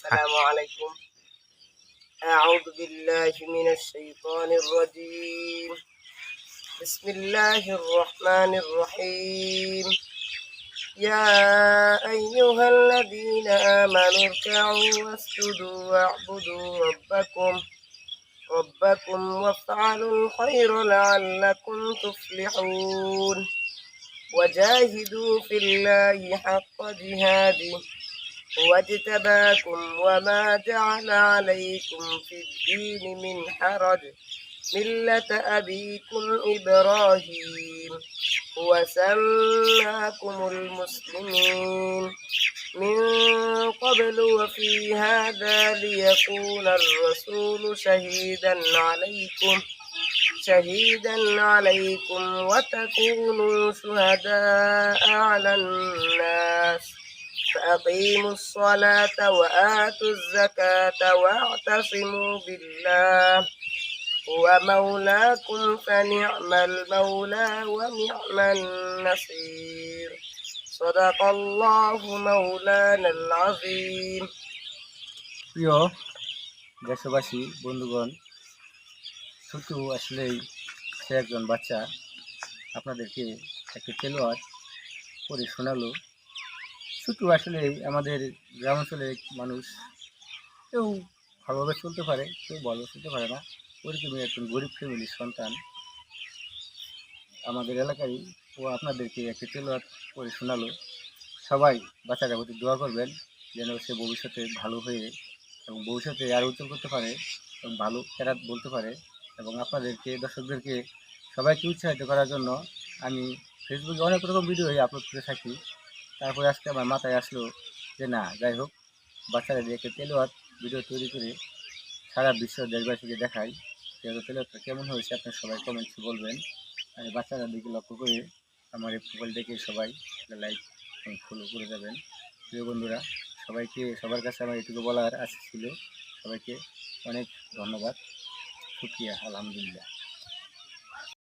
السلام عليكم. أعوذ بالله من الشيطان الرجيم. بسم الله الرحمن الرحيم. يا أيها الذين آمنوا اركعوا واسجدوا واعبدوا ربكم وافعلوا الخير لعلكم تفلحون. وجاهدوا في الله حق جهاده واجتباكم وما جعل عليكم في الدين من حرج ملة أبيكم إبراهيم وسماكم المسلمين من قبل وفي هذا ليكون الرسول شهيدا عليكم وتكونوا شهداء على الناس فأقيموا الصلاة وآتوا الزكاة واعتصموا بالله هو مولاكم فنعم المولى ونعم النصير صدق الله مولانا العظيم. প্রিয় দেশবাসী বন্ধুগণ, ছোটু আসলেই সে একজন বাচ্চা। আপনাদেরকে একটি তেলাওয়াত পড়ে শোনালো। ছোটু আসলেই আমাদের গ্রামাঞ্চলের মানুষ, কেউ ভালোভাবে চলতে পারে, কেউ ভালো চলতে পারে না। ওরকমই একজন গরিব ফ্যামিলির সন্তান আমাদের এলাকারই। ও আপনাদেরকে একটি তেলাওয়াত পড়ে শোনালো। সবাই বাচ্চাটার প্রতি দোয়া করবেন যেন সে ভবিষ্যতে ভালো হয়ে এবং ভবিষ্যতে আরও উজ্জ্বল করতে পারে এবং ভালো কেরাত বলতে পারে। এবং আপনাদেরকে, দর্শকদেরকে সবাইকে উৎসাহিত করার জন্য আমি ফেসবুকে অনেক রকম ভিডিও আপলোড করে থাকি। তারপরে আজকে আমার মাথায় আসলো যে না, যাই হোক, বাচ্চারা দিয়ে একটা তেলাওয়াত ভিডিও তৈরি করে সারা বিশ্ব দেশবাসীকে দেখাই। তেলাওয়াতটা কেমন হয়েছে আপনার সবাই কমেন্টসে বলবেন। আর বাচ্চাদের দিকে লক্ষ্য করে আমার এই প্রোফাইলটাকে সবাই লাইক এবং ফলো করে যাবেন। প্রিয় বন্ধুরা, সবার কাছে আমার এটুকু বলার আশা ছিল। সবাইকে অনেক ধন্যবাদ, শুকরিয়া, আলহামদুলিল্লাহ।